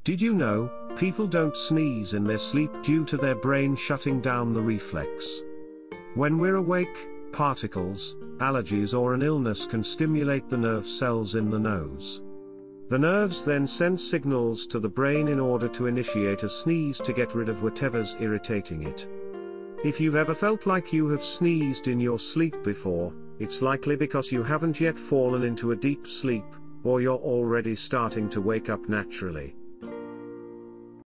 Did you know, people don't sneeze in their sleep due to their brain shutting down the reflex? When we're awake, particles, allergies or an illness can stimulate the nerve cells in the nose. The nerves then send signals to the brain in order to initiate a sneeze to get rid of whatever's irritating it. If you've ever felt like you have sneezed in your sleep before, it's likely because you haven't yet fallen into a deep sleep, or you're already starting to wake up naturally.